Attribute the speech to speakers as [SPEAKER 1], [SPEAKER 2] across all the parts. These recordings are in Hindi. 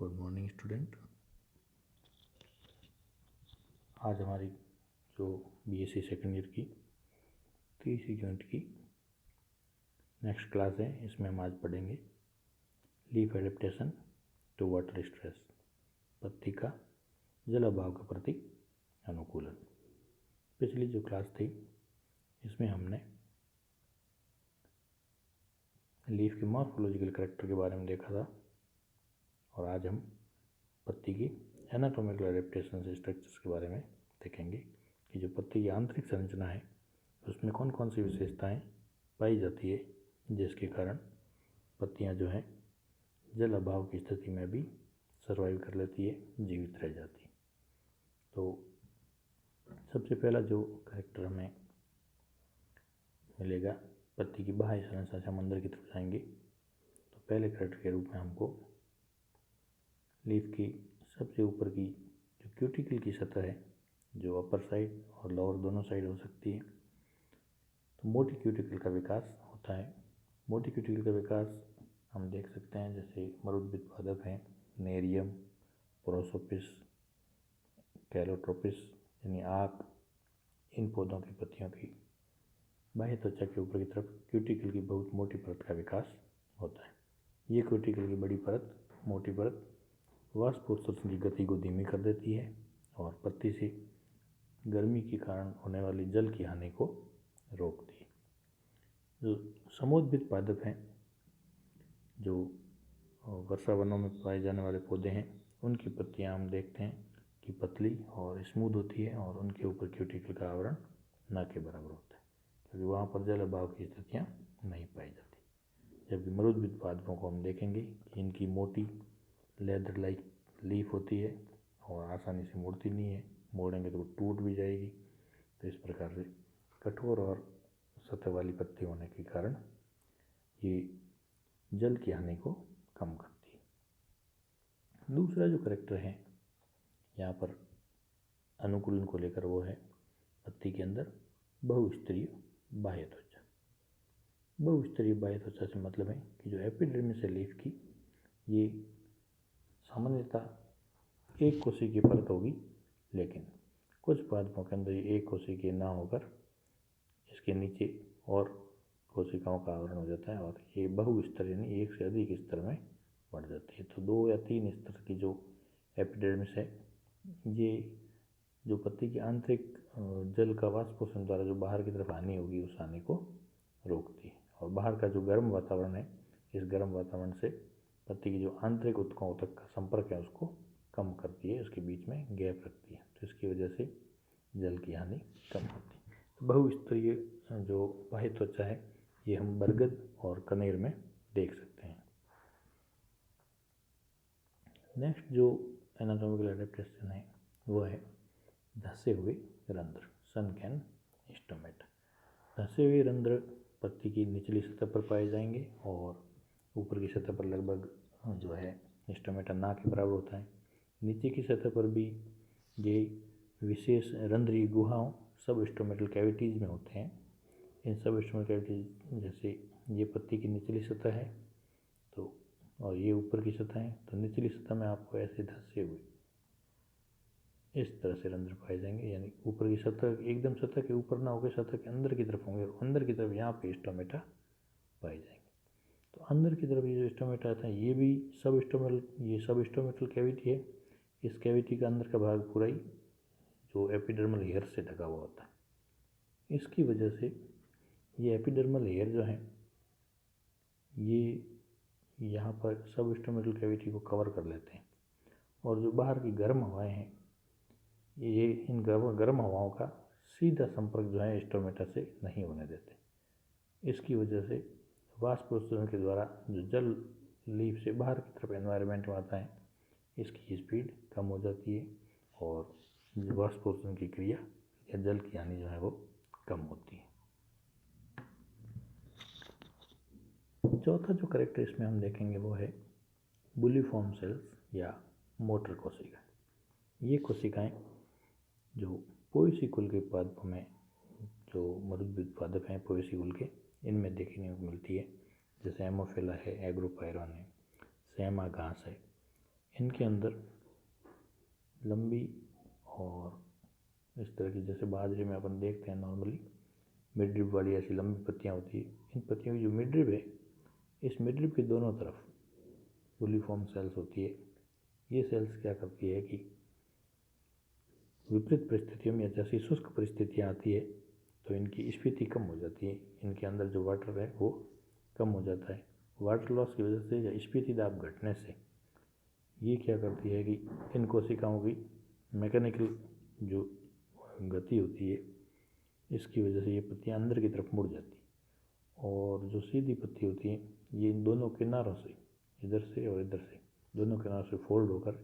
[SPEAKER 1] Good morning student. आज हमारी जो बीएससी सेकेंड ईयर की 30 यूनिट की नेक्स्ट क्लास है, इसमें हम आज पढ़ेंगे leaf adaptation to water stress, पत्ती का जल अभाव के प्रति अनुकूलन। पिछली जो क्लास थी इसमें हमने लीफ के मॉर्फोलॉजिकल कैरेक्टर के बारे में देखा था और आज हम पत्ती की एनाटॉमिकल एडेप्टेशन से स्ट्रक्चर्स के बारे में देखेंगे कि जो पत्ती की आंतरिक संरचना है उसमें कौन कौन सी विशेषताएं पाई जाती है जिसके कारण पत्तियां जो हैं जल अभाव की स्थिति में भी सर्वाइव कर लेती है, जीवित रह जाती है। तो सबसे पहला जो कैरेक्टर हमें मिलेगा पत्ती की बाह्य संरचना से हम अंदर की तरफ जाएंगे तो पहले कैरेक्टर के रूप में हमको लीफ की सबसे ऊपर की जो क्यूटिकल की सतह है, जो अपर साइड और लोअर दोनों साइड हो सकती है, तो मोटी क्यूटिकल का विकास होता है। मोटी क्यूटिकल का विकास हम देख सकते हैं जैसे मरुद्भिद पादप हैं, नेरियम, प्रोसोपिस, कैलोट्रोपिस यानी आक, इन पौधों की पत्तियों की बाह्य त्वचा के ऊपर की तरफ क्यूटिकल की बहुत मोटी परत का विकास होता है। ये क्यूटिकल की बड़ी परत, मोटी परत वाष्पोत्सर्जन की गति को धीमी कर देती है और पत्ती से गर्मी के कारण होने वाली जल की हानि को रोकती है। जो समोद्भिद पादप हैं, जो वर्षा वनों में पाए जाने वाले पौधे हैं, उनकी पत्तियां हम देखते हैं कि पतली और स्मूथ होती है और उनके ऊपर क्यूटिकल का आवरण न के बराबर होता है क्योंकि वहाँ पर जल अभाव की स्थितियाँ नहीं पाई जाती। जबकि मरुद्भिद पादपों को हम देखेंगे कि इनकी मोटी लेदर लाइक लीफ होती है और आसानी से मुड़ती नहीं है, मोड़ेंगे तो टूट भी जाएगी। तो इस प्रकार से कठोर और सतह वाली पत्ती होने के कारण ये जल की हानि को कम करती है। दूसरा जो कैरेक्टर है यहाँ पर अनुकूलन को लेकर वो है पत्ती के अंदर बहुस्तरीय बाह्य त्वचा। बहुस्तरीय बाह्य त्वचा से मतलब है कि जो एपिडर्मिस है लीफ की, ये सामान्यतः एक कोशिकीय परत होगी, लेकिन कुछ पादपों के अंदर ये एक कोशिकीय ना होकर इसके नीचे और कोशिकाओं का आवरण हो जाता है और ये बहुस्तर यानी एक से अधिक स्तर में बढ़ जाती है। तो 2 या 3 स्तर की जो एपिडर्मिस है, ये जो पत्ती की आंतरिक जल का वाष्पोषण द्वारा जो बाहर की तरफ हानि होगी उस हानि को रोकती है और बाहर का जो गर्म वातावरण है, इस गर्म वातावरण से पत्ती की जो आंतरिक ऊतकों तक का संपर्क है उसको कम करती है, उसके बीच में गैप रखती है, तो इसकी वजह से जल की हानि कम होती है। तो बहुस्तरीय जो बाह्य त्वचा है ये हम बरगद और कनेर में देख सकते हैं। नेक्स्ट जो एनाटॉमिकल एडेप्टेशन है वो है धंसे हुए रंध्र, सनकैन स्टोमेटा। धंसे हुए रंध्र पत्ती की निचली सतह पर पाए जाएंगे और ऊपर की सतह पर लगभग जो है स्टोमेटा ना के बराबर होता है। नीचे की सतह पर भी ये विशेष रंध्रीय गुहाओं सब स्टोमेटल कैविटीज़ में होते हैं। इन सब स्टोमेटल कैविटीज जैसे ये पत्ती की निचली सतह है तो और ये ऊपर की सतह है, तो निचली सतह में आपको ऐसे धंसे हुए इस तरह से रंध्र पाए जाएंगे, यानी ऊपर की सतह एकदम सतह के ऊपर ना होकर सतह के अंदर की तरफ होंगे और अंदर की तरफ यहाँ पे स्टोमेटा पाए जाएंगे। तो अंदर की तरफ ये जो स्टोमेटा आता है ये भी सब स्टोमेटल कैविटी है। इस कैविटी का अंदर का भाग पूरा ही जो एपिडर्मल हेयर से ढका हुआ होता है। इसकी वजह से ये एपिडर्मल हेयर जो है ये यहाँ पर सब स्टोमेटल कैविटी को कवर कर लेते हैं और जो बाहर की गर्म हवाएं हैं ये इन गर्म हवाओं का सीधा संपर्क जो है स्टोमेटा से नहीं होने देते। इसकी वजह से वाष्पोत्सर्जन के द्वारा जो जल लीफ से बाहर की तरफ एनवायरनमेंट में आता है इसकी स्पीड कम हो जाती है और वाष्पोत्सर्जन की क्रिया या जल की हानि जो है वो कम होती है। चौथा जो कैरेक्टर इसमें हम देखेंगे वो है बुलिफॉर्म सेल्स या मोटर कोशिका। ये कोशिकाएं जो पोएसी कुल के पादपों में, जो मरुद्भिद पादप हैं पोएसी कुल के, इनमें देखने को मिलती है। जैसे एमोफिला है, एग्रोपायरॉन है, सेमा घास है, इनके अंदर लंबी और इस तरह की, जैसे बाजरे में अपन देखते हैं नॉर्मली मिडरिब वाली ऐसी लंबी पत्तियाँ होती है। इन पत्तियों की जो मिडरिब है, इस मिडरिब के दोनों तरफ फुलीफॉर्म सेल्स होती है। ये सेल्स क्या करती है कि विपरीत परिस्थितियों में जैसी शुष्क परिस्थितियाँ आती है तो इनकी स्फीति कम हो जाती है, इनके अंदर जो वाटर है वो कम हो जाता है। वाटर लॉस की वजह से या स्फीति दाब घटने से ये क्या करती है कि इन कोशिकाओं की मैकेनिकल जो गति होती है, इसकी वजह से ये पत्तियाँ अंदर की तरफ मुड़ जाती है। और जो सीधी पत्ती होती है, ये इन दोनों किनारों से, इधर से और इधर से, दोनों किनारों से फोल्ड होकर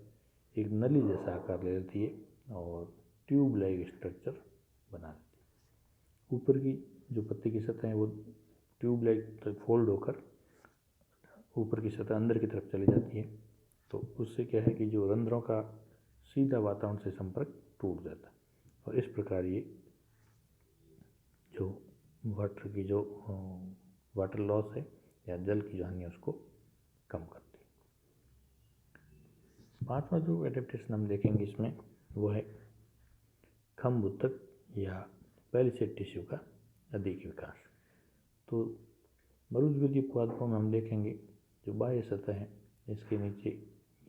[SPEAKER 1] एक नली जैसा आकार ले लेती है और ट्यूब लाइक स्ट्रक्चर बना लेती है। ऊपर की जो पत्ती की सतह है वो ट्यूब लाइक फोल्ड होकर ऊपर की सतह अंदर की तरफ चली जाती है। तो उससे क्या है कि जो रंध्रों का सीधा वातावरण से संपर्क टूट जाता है और इस प्रकार ये जो वाटर लॉस है या जल की जो हानि है उसको कम करती है। पांचवा जो एडेप्टेशन हम देखेंगे इसमें वो है खम्भ ऊतक या पैलिसेड टिश्यू का अधिक विकास। तो मरुद्भिदी पादपों में हम देखेंगे जो बाह्य सतह है, इसके नीचे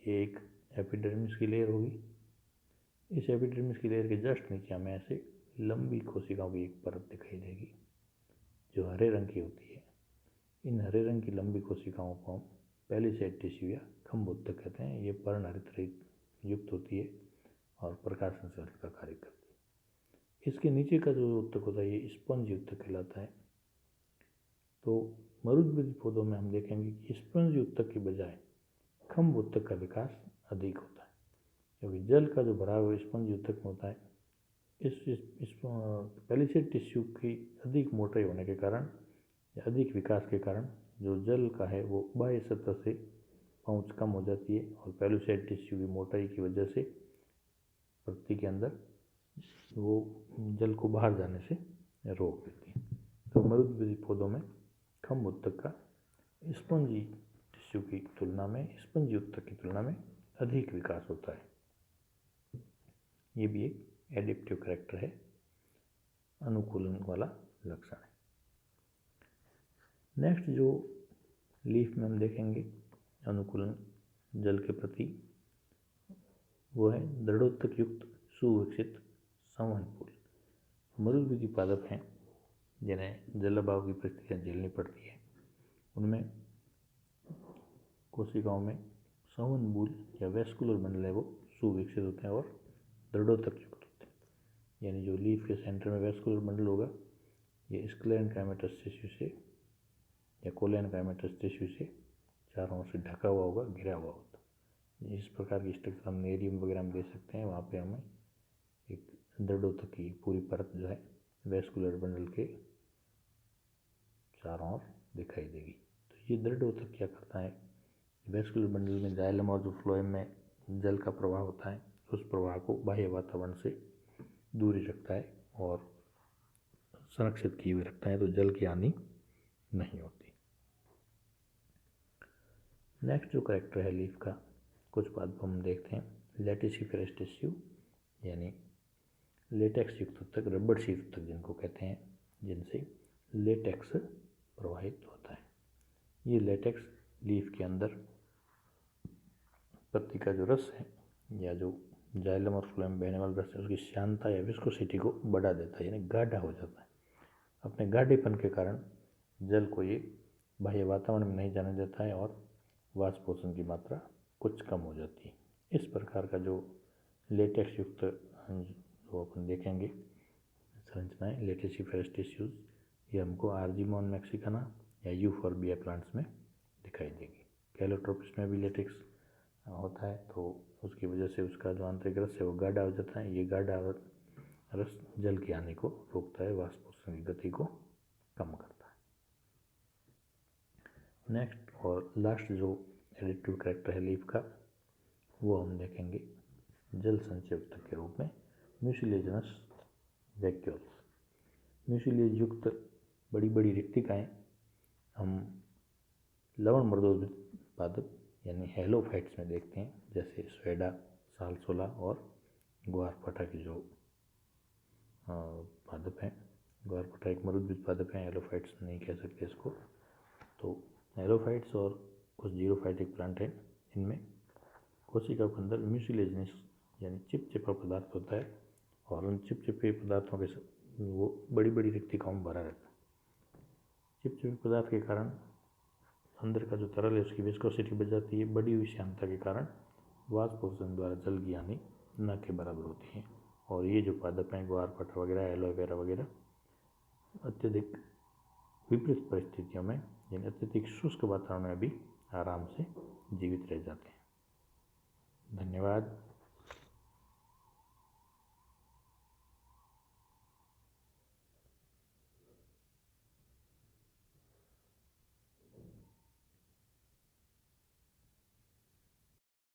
[SPEAKER 1] ये एक एपिडर्मिस की लेयर होगी। इस एपिडर्मिस की लेयर के जस्ट नीचे हमें ऐसे लंबी कोशिकाओं की एक परत दिखाई देगी जो हरे रंग की होती है। इन हरे रंग की लंबी कोशिकाओं को हम पैलिसेड टिश्यू या खम्भ ऊतक कहते हैं। ये पर्णहरित युक्त होती है और प्रकाश संश्लेषण का कार्य करती है। इसके नीचे का जो ऊतक होता है ये स्पंज ऊतक कहलाता है। तो मरुद्भिदी पौधों में हम देखेंगे कि स्पंज ऊतक की बजाय खम्भ ऊतक का विकास अधिक होता है, क्योंकि जल का जो भराव स्पंज ऊतक में होता है। इस पैलिसेड टिश्यू की अधिक मोटाई होने के कारण या अधिक विकास के कारण जो जल का है वो बाह्य सतह से पहुँच कम हो जाती है और पैलिसेड टिश्यू की मोटाई की वजह से पत्ती के अंदर वो जल को बाहर जाने से रोक देती है। तो मरुद्भिदी पौधों में खम्भ ऊतक का स्पंजी टिश्यू की तुलना में, स्पंजी ऊतक की तुलना में अधिक विकास होता है। ये भी एक एडिप्टिव कैरेक्टर है, अनुकूलन वाला लक्षण है। नेक्स्ट जो लीफ में हम देखेंगे अनुकूलन जल के प्रति, वो है दृढ़ोत्तक युक्त सुविकसित संवहन पुल। मरुद्भिदी पादप हैं जिन्हें जल अभाव की परिस्थितियाँ झेलनी पड़ती है। उनमें कोशिकाओं में संवहन बूल या वेस्कुलर बंडल है वो सुविकसित होते हैं और दृढ़ोत्तक युक्त होते हैं। यानी जो लीफ के सेंटर में वेस्कुलर बंडल होगा ये स्क्लेरेनकाइमेटस टिश्यू से या कोलेनकाइमेटस टिश्यू से चारों ओर से ढका हुआ होगा, घिरा हुआ होता है। इस प्रकार की स्ट्रक्चर हम नेरियम वगैरह में दे सकते हैं। वहाँ पे हमें एक दृढ़ोत्तक की पूरी परत जो है वेस्कुलर बंडल के चारों ओर दिखाई देगी। तो ये दृढ़ोत्तक क्या करता है, वेस्कुलर बंडल में जाइलम और जो फ्लोएम में जल का प्रवाह होता है उस प्रवाह को बाह्य वातावरण से दूरी रखता है और संरक्षित किए हुए रखता है, तो जल की हानि नहीं होती। नेक्स्ट जो कैरेक्टर है लीफ का, कुछ पादपों हम देखते हैं लेटिसिफेरस टिश्यू यानी लेटेक्स युक्त ऊतक, रबड़ शीट ऊतक जिनको कहते हैं, जिनसे लेटेक्स प्रवाहित होता है। ये लेटेक्स लीफ के अंदर पत्ती का जो रस है या जो जाइलम और फ्लोएम बहने वाला रस है उसकी श्यानता या विस्कोसिटी को बढ़ा देता है, यानी गाढ़ा हो जाता है। अपने गाढ़ेपन के कारण जल को ये बाह्य वातावरण में नहीं जाने देता है और वाष्पोषण की मात्रा कुछ कम हो जाती है। इस प्रकार का जो लेटेक्स युक्त जो अपन देखेंगे संरचनाएं लेटिसिफेरस टिश्यूज, ये हमको आर्जीमोन मैक्सिकाना या यूफॉर्बिया प्लांट्स में दिखाई देगी। कैलोट्रोपिस में भी लेटेक्स होता है, तो उसकी वजह से उसका जो आंतरिक रस है वो गाढ़ा हो जाता है। ये गाढ़ा रस जल की हानि को रोकता है, वाष्पोषण की गति को कम करता है। नेक्स्ट और लास्ट जो एडिटिव कैरेक्टर है लीफ का, वो हम देखेंगे जल संचय ऊतक के रूप में म्यूसिलेजिनस वैक्यूल्स। म्यूसिलेज युक्त बड़ी बड़ी रिक्तिकाएँ हम लवण मृदोद्भिद पादप यानी हेलोफाइट्स में देखते हैं, जैसे स्वेडा, सालसोला और ग्वारपाठा के जो पादप हैं। ग्वारपाठा एक मरुद्भिद पादप है, हेलोफाइट्स नहीं कह सकते इसको। तो हेलोफाइट्स और कुछ जीरोफाइटिक प्लांट हैं, इनमें कोशिका के अंदर म्यूसिलेजिनस यानी चिपचिपा पदार्थ होता है, और उन चिपचिपे पदार्थों के वो बड़ी बड़ी रिक्तिकाओं में भरा रहता है। चिपचिपे पदार्थ के कारण अंदर का जो तरल है उसकी विस्कोसिटी बढ़ जाती है, बढ़ी हुई श्यानता के कारण वाष्पोषण द्वारा जल की हानि न के बराबर होती है। और ये जो पादप हैं ग्वारपाठा वगैरह, एलोवेरा वगैरह, अत्यधिक विपरीत परिस्थितियों में, यानी अत्यधिक शुष्क वातावरण में भी आराम से जीवित रह जाते हैं। धन्यवाद।